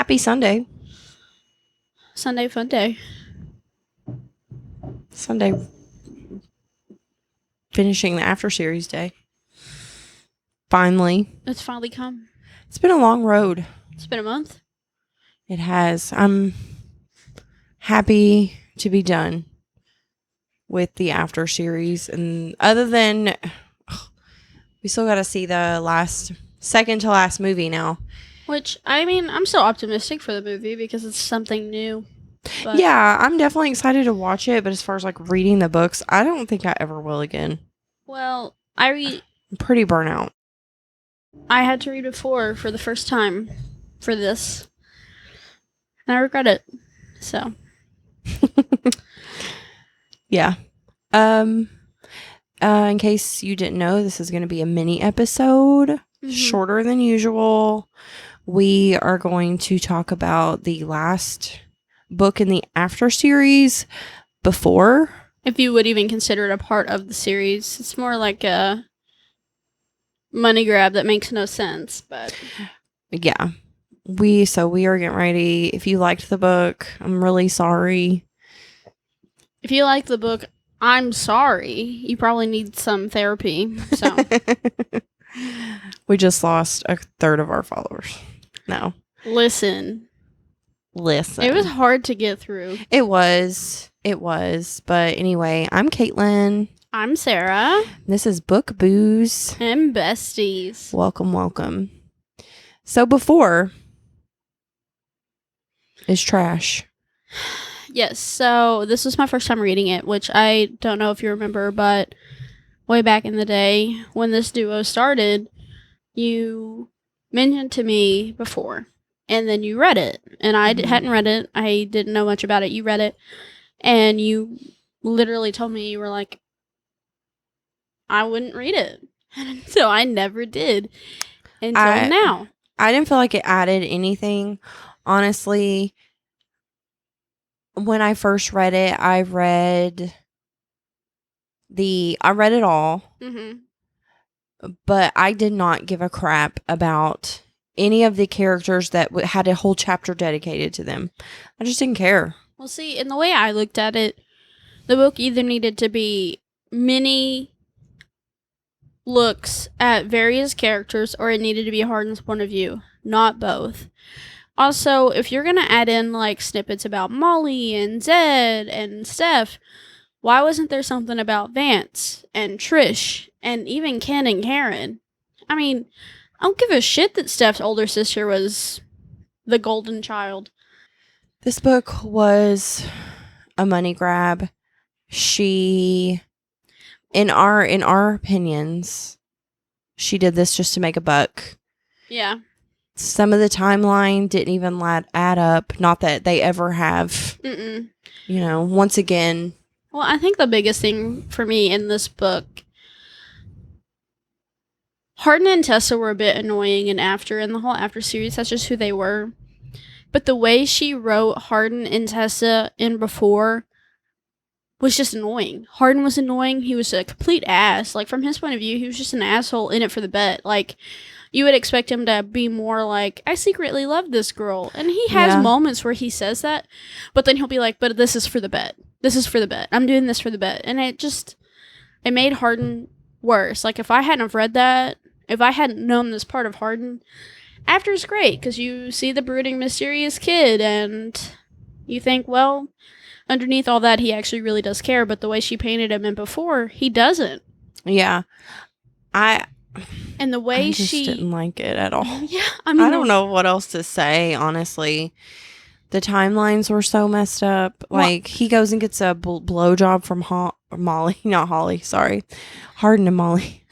Happy Sunday. Sunday fun day. Sunday finishing the after series day. Finally. It's finally come. It's been a long road. It's been a month. It has. I'm happy to be done with the after series. And other than, we still got to see the second to last movie now. Which, I mean, I'm still optimistic for the movie because it's something new. But yeah, I'm definitely excited to watch it. But as far as like reading the books, I don't think I ever will again. Well, I'm pretty burnt out. I had to read before for the first time for this. And I regret it. So. Yeah. In case you didn't know, this is going to be a mini episode, shorter than usual. We are going to talk about the last book in the after series before. If you would even consider it a part of the series. It's more like a money grab that makes no sense, but yeah. We are getting ready. If you liked the book, I'm really sorry. If you like the book, I'm sorry. You probably need some therapy. So we just lost a third of our followers. No. Listen. It was hard to get through. It was. But anyway, I'm Caitlin. I'm Sarah. This is Book Booze and Besties. Welcome. So before is trash. Yes, so this was my first time reading it, which I don't know if you remember, but way back in the day when this duo started, you mentioned to me before, and then you read it, and I hadn't read it. I didn't know much about it. You read it, and you literally told me, you were like, I wouldn't read it. So I never did until now. I didn't feel like it added anything, honestly. When I first read it, I read it all, but I did not give a crap about any of the characters that had a whole chapter dedicated to them. I just didn't care. Well, see, in the way I looked at it, the book either needed to be mini looks at various characters, or it needed to be Hardin's point of view, not both. Also, if you're going to add in, like, snippets about Molly and Zed and Steph, why wasn't there something about Vance and Trish and even Ken and Karen? I mean, I don't give a shit that Steph's older sister was the golden child. This book was a money grab. She, in our opinions, she did this just to make a buck. Yeah. Some of the timeline didn't even add up. Not that they ever have. You know, once again. Well, I think the biggest thing for me in this book, Hardin and Tessa were a bit annoying in the whole after series. That's just who they were. But the way she wrote Hardin and Tessa in before was just annoying. Hardin was annoying. He was a complete ass. Like, from his point of view, he was just an asshole in it for the bet. Like, you would expect him to be more like, I secretly love this girl. And he has moments where he says that, but then he'll be like, but this is for the bet. This is for the bet. I'm doing this for the bet. And it made Hardin worse. Like, if I hadn't have read that, if I hadn't known this part of Hardin, after is great, because you see the brooding, mysterious kid, and you think, well, underneath all that, he actually really does care, but the way she painted him in before, he doesn't. Yeah. And the way I just didn't like it at all. Yeah, I mean, I don't know what else to say, honestly. The timelines were so messed up. Like, he goes and gets a blowjob from Molly, not Holly, sorry. Hardin and Molly.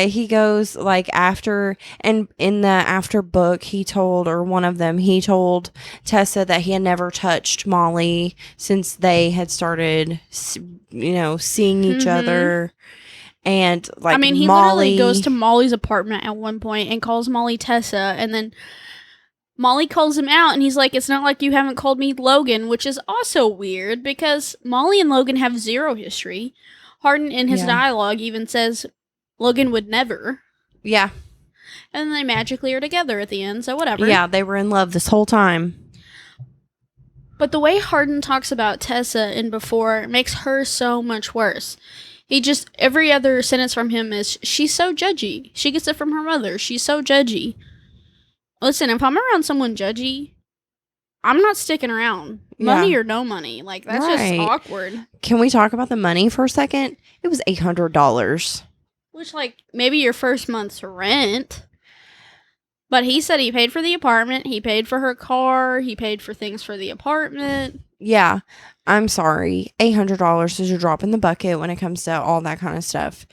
He goes, like, after, and in the after book, he told Tessa that he had never touched Molly since they had started, seeing each other. And, like, I mean, he Molly literally goes to Molly's apartment at one point and calls Molly Tessa, and then Molly calls him out, and he's like, it's not like you haven't called me Logan, which is also weird, because Molly and Logan have zero history. Hardin, in his dialogue, even says Logan would never. Yeah. And then they magically are together at the end, so whatever. Yeah, they were in love this whole time. But the way Hardin talks about Tessa in Before makes her so much worse. He just, every other sentence from him is, she's so judgy. She gets it from her mother. She's so judgy. Listen, if I'm around someone judgy, I'm not sticking around. Money Yeah. or no money. Like, that's just awkward. Can we talk about the money for a second? It was $800. Which, like, maybe your first month's rent. But he said he paid for the apartment. He paid for her car. He paid for things for the apartment. Yeah. I'm sorry. $800 is a drop in the bucket when it comes to all that kind of stuff.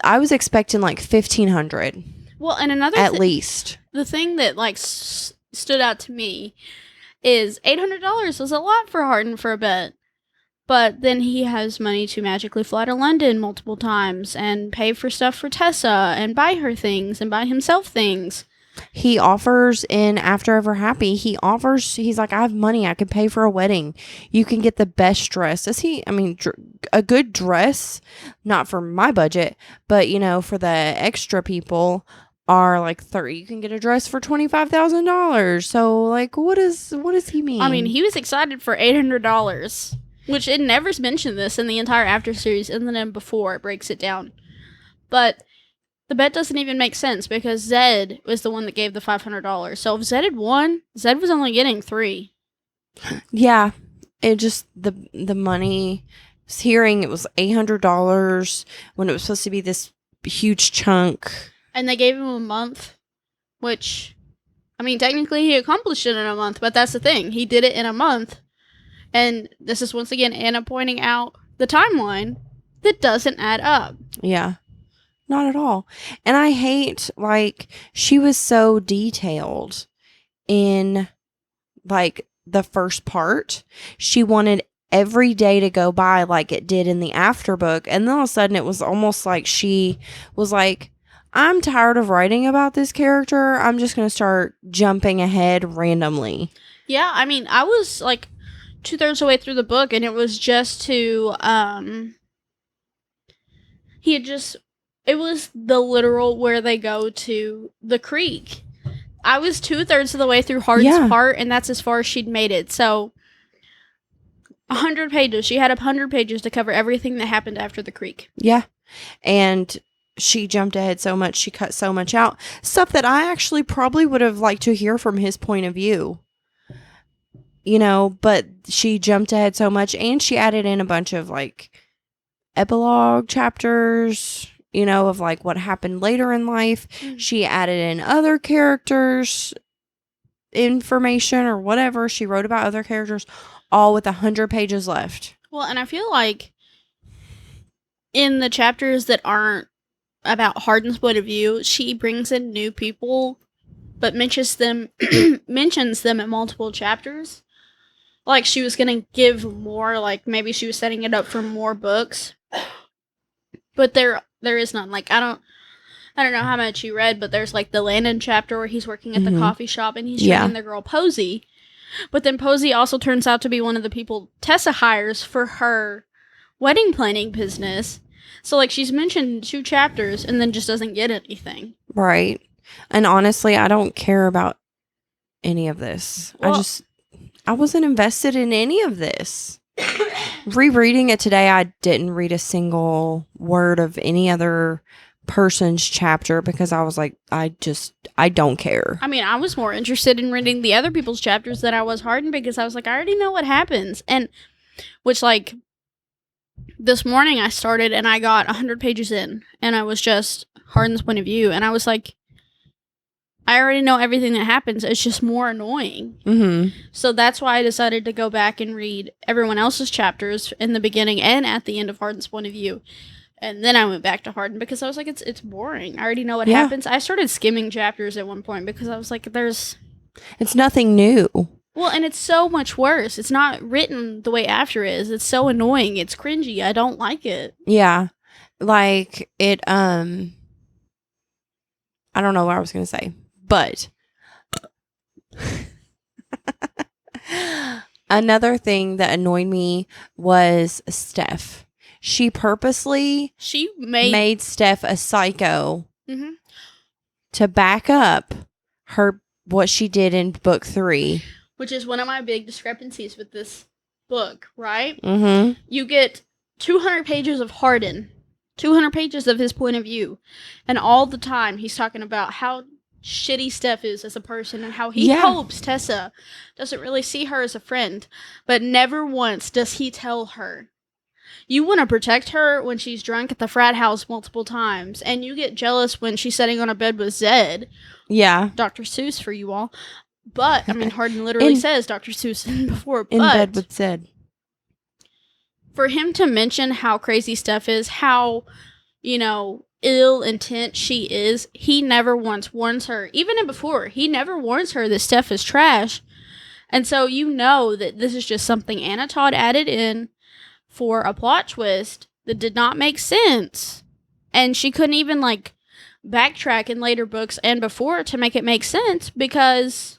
I was expecting like $1,500. Well, and another at least. The thing that, like, stood out to me is $800 was a lot for Hardin for a bit. But then he has money to magically fly to London multiple times and pay for stuff for Tessa and buy her things and buy himself things. He offers in After Ever Happy, he's like, I have money. I can pay for a wedding. You can get the best dress. A good dress, not for my budget, but, for the extra people are like 30. You can get a dress for $25,000. So, like, what does he mean? I mean, he was excited for $800. Which it never mentioned this in the entire After series, and then Before it breaks it down. But the bet doesn't even make sense because Zed was the one that gave the $500. So if Zed had won, Zed was only getting $3. Yeah, it just the money. Hearing it was $800 when it was supposed to be this huge chunk, and they gave him a month, which, I mean, technically he accomplished it in a month, but that's the thing, he did it in a month. And this is once again Anna pointing out the timeline that doesn't add up. Yeah, not at all. And I hate, like, she was so detailed in, like, the first part. She wanted every day to go by like it did in the After book. And then all of a sudden it was almost like she was like, I'm tired of writing about this character. I'm just going to start jumping ahead randomly. Yeah, I mean, I was like 2/3 of the way through the book, and it was just to, it was the literal where they go to the creek. I was 2/3 of the way through Hardin's part, and that's as far as she'd made it. So, 100 pages. She had 100 pages to cover everything that happened after the creek. Yeah. And she jumped ahead so much. She cut so much out. Stuff that I actually probably would have liked to hear from his point of view. But she jumped ahead so much, and she added in a bunch of, like, epilogue chapters, of, like, what happened later in life. Mm-hmm. She added in other characters' information or whatever. She wrote about other characters, all with 100 pages left. Well, and I feel like in the chapters that aren't about Hardin's point of view, she brings in new people, but mentions them in multiple chapters. Like, she was going to give more, like, maybe she was setting it up for more books. But there is none. Like, I don't know how much you read, but there's, like, the Landon chapter where he's working at the coffee shop and he's training the girl Posey. But then Posey also turns out to be one of the people Tessa hires for her wedding planning business. So, like, she's mentioned 2 chapters and then just doesn't get anything. Right. And honestly, I don't care about any of this. Well, I wasn't invested in any of this. Rereading it today, I didn't read a single word of any other person's chapter because I was like, I don't care. I mean, I was more interested in reading the other people's chapters than I was Hardin because I was like, I already know what happens. And which, like, this morning I started and I got 100 pages in and I was just Hardin's point of view. And I was like, I already know everything that happens. It's just more annoying. Mm-hmm. So that's why I decided to go back and read everyone else's chapters in the beginning and at the end of Hardin's point of view. And then I went back to Hardin because I was like, it's boring. I already know what happens. I started skimming chapters at one point because I was like, it's nothing new. Well, and it's so much worse. It's not written the way After is. It's so annoying. It's cringy. I don't like it. Yeah. Like, it, I don't know what I was going to say. But another thing that annoyed me was Steph. She purposely made Steph a psycho. Mm-hmm. to back up what she did in book 3. Which is one of my big discrepancies with this book, right? Mm-hmm. You get 200 pages of Hardin, 200 pages of his point of view, and all the time he's talking about how shitty Steph is as a person and how he hopes Tessa doesn't really see her as a friend, but never once does he tell her, you want to protect her when she's drunk at the frat house multiple times, and you get jealous when she's sitting on a bed with Zed. Yeah. Dr. Seuss for you all. But, I mean, Hardin literally says Dr. Seuss before, in bed with Zed. For him to mention how crazy Steph is, how, ill intent she is, he never once warns her. Even in before, he never warns her that Steph is trash. And so you know that this is just something Anna Todd added in for a plot twist that did not make sense. And she couldn't even, backtrack in later books and before to make it make sense, because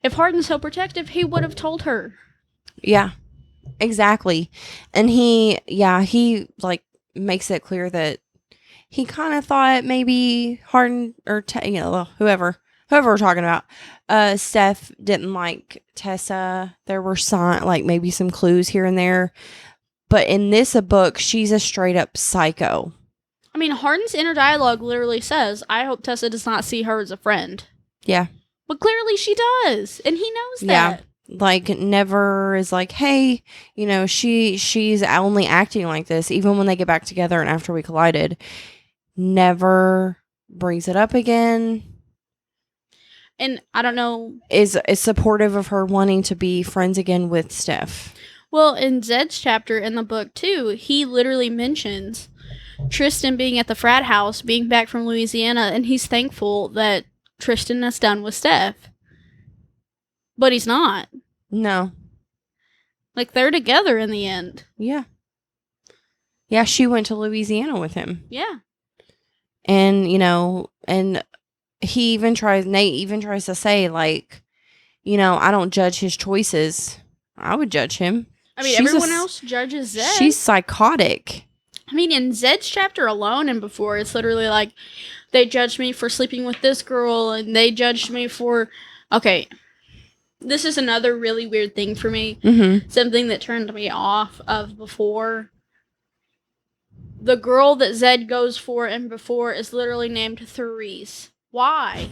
if Hardin's so protective, he would have told her. Yeah, exactly. And he makes it clear that he kind of thought maybe Hardin or whoever we're talking about, Steph didn't like Tessa. There were maybe some clues here and there, but in this book, she's a straight up psycho. I mean, Hardin's inner dialogue literally says, "I hope Tessa does not see her as a friend." Yeah, but clearly she does, and he knows that. Yeah. Never is hey, she's only acting like this, even when they get back together and after we collided. Never brings it up again. And I don't know. Is supportive of her wanting to be friends again with Steph. Well, in Zed's chapter in the book, too, he literally mentions Tristan being at the frat house, being back from Louisiana, and he's thankful that Tristan is done with Steph. But he's not. No. They're together in the end. Yeah. Yeah, she went to Louisiana with him. Yeah. And, and Nate even tries to say, I don't judge his choices. I would judge him. I mean, everyone else judges Zed. She's psychotic. I mean, in Zed's chapter alone and before, it's literally they judged me for sleeping with this girl, and they judged me for... Okay, this is another really weird thing for me. Mm-hmm. Something that turned me off of before. The girl that Zed goes for in before is literally named Therese. Why?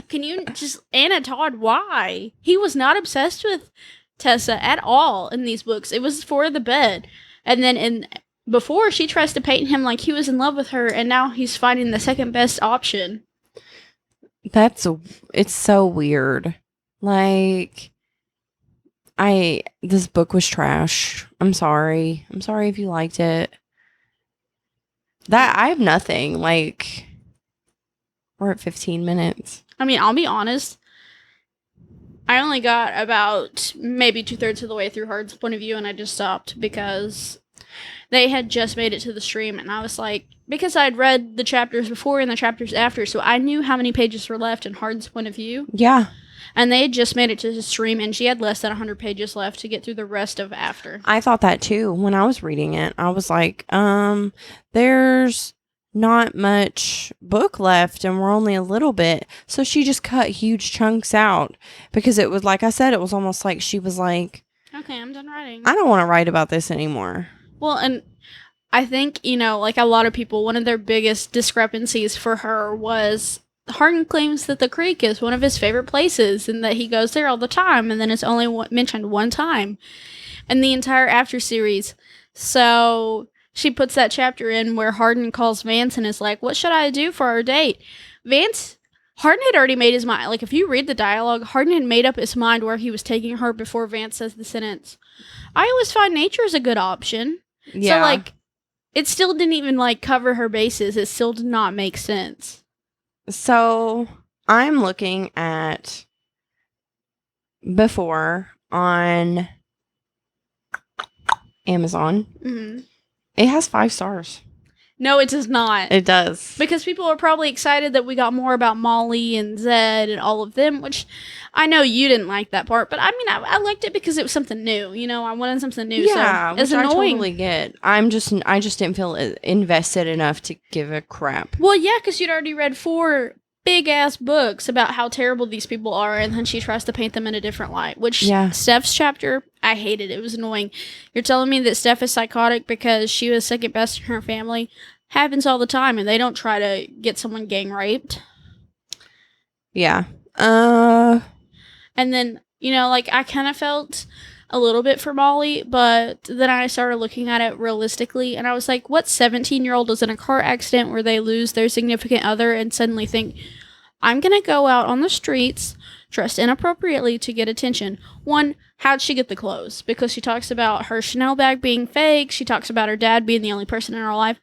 Can you just... Anna Todd, why? He was not obsessed with Tessa at all in these books. It was for the bed. And then before, she tries to paint him like he was in love with her, and now he's finding the second best option. It's so weird. This book was trash. I'm sorry. I'm sorry if you liked it. I have nothing. We're at 15 minutes. I mean, I'll be honest. I only got about maybe 2/3 of the way through Hard's point of view, and I just stopped because they had just made it to the stream, and I was because I'd read the chapters before and the chapters after, so I knew how many pages were left in Hard's point of view. Yeah. And they had just made it to the stream, and she had less than 100 pages left to get through the rest of after. I thought that too when I was reading it. I was there's not much book left and we're only a little bit. So she just cut huge chunks out because it was, like I said, it was almost like she was okay, I'm done writing. I don't want to write about this anymore. Well, and I think, a lot of people, one of their biggest discrepancies for her was Hardin claims that the creek is one of his favorite places and that he goes there all the time, and then it's only mentioned one time in the entire after series. So she puts that chapter in where Hardin calls Vance and is like, what should I do for our date? Hardin had already made his mind. If you read the dialogue, Hardin had made up his mind where he was taking her before Vance says the sentence, I always find nature is a good option. Yeah. So, it still didn't even, cover her bases. It still did not make sense. So, I'm looking at before on Amazon. Mm-hmm. It has 5 stars. No, it does not. It does. Because people are probably excited that we got more about Molly and Zed and all of them, which I know you didn't like that part, but I mean, I liked it because it was something new. You know, I wanted something new. Yeah, so it's which I annoying. totally get. I just didn't feel invested enough to give a crap. Well, yeah, because you'd already read 4 big-ass books about how terrible these people are, and then she tries to paint them in a different light, which Steph's chapter, I hated. It was annoying. You're telling me that Steph is psychotic because she was second best in her family? Happens all the time, and they don't try to get someone gang raped. Yeah. And then, you know, like, I kind of felt a little bit for Molly, but then I started looking at it realistically, and I was like, what 17-year-old is in a car accident where they lose their significant other and suddenly think, I'm gonna go out on the streets dressed inappropriately to get attention? One, how'd she get the clothes? Because she talks about her Chanel bag being fake, she talks about her dad being the only person in her life.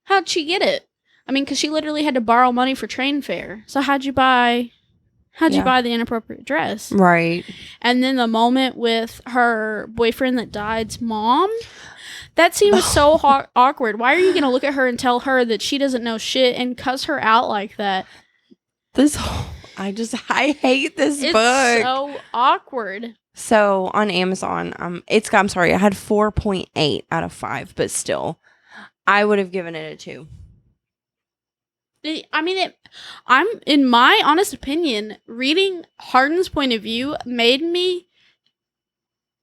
How'd she get it? I mean, because she literally had to borrow money for train fare. So how'd you buy the inappropriate dress? Right. And then the moment with her boyfriend that died's mom, that scene was so awkward. Why are you going to look at her and tell her that she doesn't know shit and cuss her out like that? I hate this book. It's so awkward. So on Amazon, I'm sorry, I had 4.8 out of 5, but still, I would have given it a 2. I mean, I'm, in my honest opinion, reading Hardin's point of view made me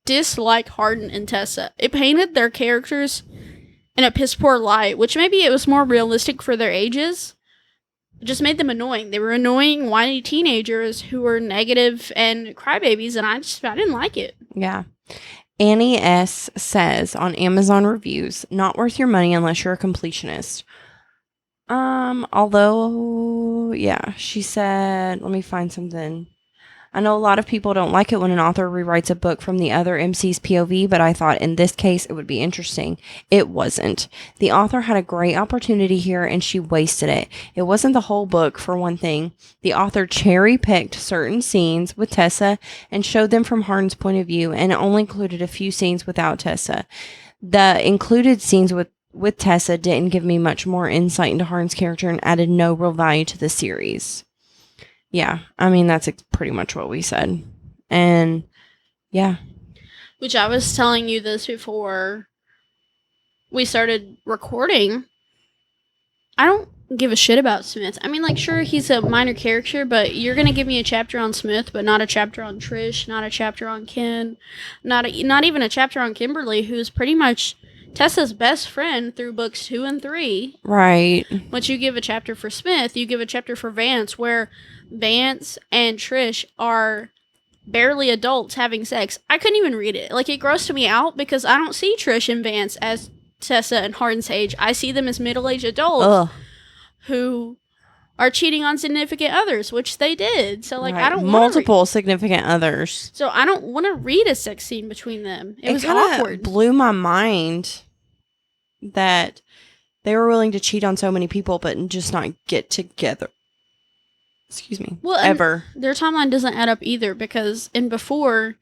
dislike Hardin and Tessa. It painted their characters in a piss poor light, which maybe it was more realistic for their ages. It just made them annoying. They were annoying, whiny teenagers who were negative and crybabies, and I didn't like it. Yeah. Annie S. says on Amazon reviews, not worth your money unless you're a completionist. Although, yeah, she said, let me find something. I know a lot of people don't like it when an author rewrites a book from the other MC's POV, but I thought in this case it would be interesting. It wasn't. The author had a great opportunity here and she wasted it. It wasn't the whole book, for one thing. The author cherry-picked certain scenes with Tessa and showed them from Hardin's point of view and only included a few scenes without Tessa. The included scenes with Tessa didn't give me much more insight into Hardin's character and added no real value to the series. Yeah, I mean, that's pretty much what we said. And, yeah. Which I was telling you this before we started recording. I don't give a shit about Smith. I mean, like, sure, he's a minor character, but you're going to give me a chapter on Smith, but not a chapter on Trish, not a chapter on Ken, not even a chapter on Kimberly, who's pretty much Tessa's best friend through books 2 and 3. Right. But you give a chapter for Smith, you give a chapter for Vance, where Vance and Trish are barely adults having sex. I couldn't even read it. Like, it grossed me out because I don't see Trish and Vance as Tessa and Hardin's age. I see them as middle-aged adults who are cheating on significant others, which they did. So, like, right. I don't want multiple significant others. So I don't want to read a sex scene between them. It was awkward. It blew my mind that they were willing to cheat on so many people, but just not get together. Excuse me. Well, ever. Their timeline doesn't add up either because before,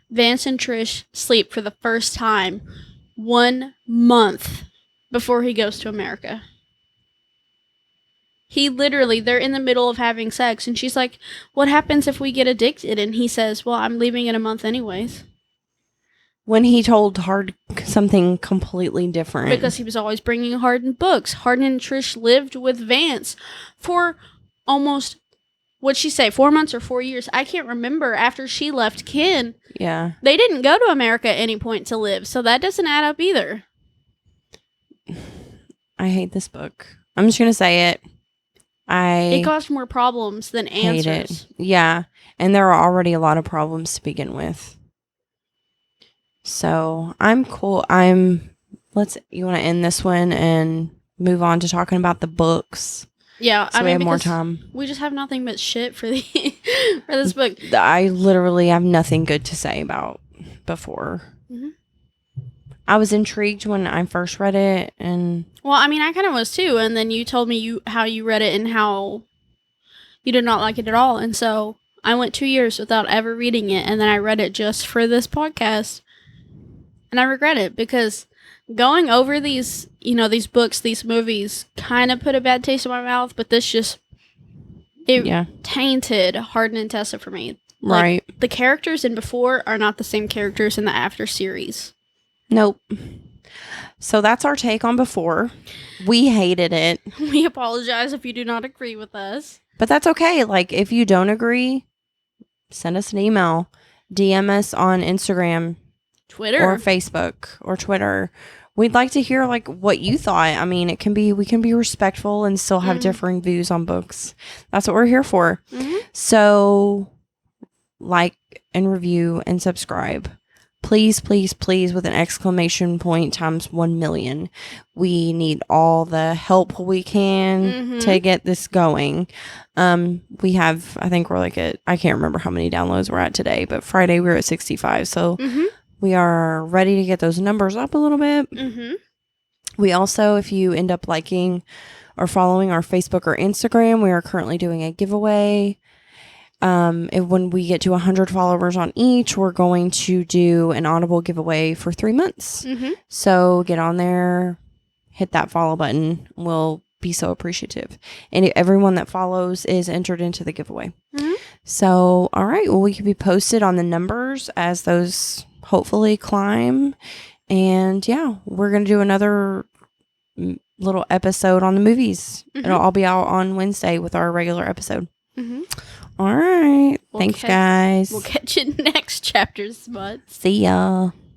Vance and Trish sleep for the first time 1 month before he goes to America. They're in the middle of having sex, and she's like, what happens if we get addicted? And he says, well, I'm leaving in a month anyways. When he told Hard something completely different. Because he was always bringing Hardin books. Hardin and Trish lived with Vance for almost, what'd she say, 4 months or 4 years? I can't remember. After she left Ken. Yeah. They didn't go to America at any point to live, so that doesn't add up either. I hate this book. I'm just going to say it. It caused more problems than answers. Hate it. Yeah. And there are already a lot of problems to begin with. So I'm cool. You want to end this one and move on to talking about the books? Yeah. So we have more time. We just have nothing but shit for this book. I literally have nothing good to say about before. Mm-hmm. I was intrigued when I first read it, and well, I mean, I kind of was too. And then you told me how you read it and how you did not like it at all. And so I went 2 years without ever reading it, and then I read it just for this podcast, and I regret it because going over these, these books, these movies kind of put a bad taste in my mouth, but this just, it tainted Hardin and Tessa for me. Like, Right. the characters in Before are not the same characters in the After series. Nope. So that's our take on Before. We hated it. We apologize if you do not agree with us. But that's okay. Like, if you don't agree, send us an email. DM us on Instagram. Twitter. Or Facebook. Or Twitter. We'd like to hear, like, what you thought. I mean, we can be respectful and still have differing views on books. That's what we're here for. Mm-hmm. So, like and review and subscribe. Please, please, please, with an exclamation point times 1,000,000. We need all the help we can to get this going. We have, I think we're like I can't remember how many downloads we're at today, but Friday we were at 65. So we are ready to get those numbers up a little bit. We also, if you end up liking or following our Facebook or Instagram, we are currently doing a giveaway. When we get to 100 followers on each, we're going to do an Audible giveaway for 3 months. So get on there, hit that follow button. We'll be so appreciative. And everyone that follows is entered into the giveaway. So, all right. Well, we can be posted on the numbers as those hopefully climb. And yeah, we're going to do another little episode on the movies. It'll all be out on Wednesday with our regular episode. All right. Thanks, guys. We'll catch you in the next chapters, bud. See ya.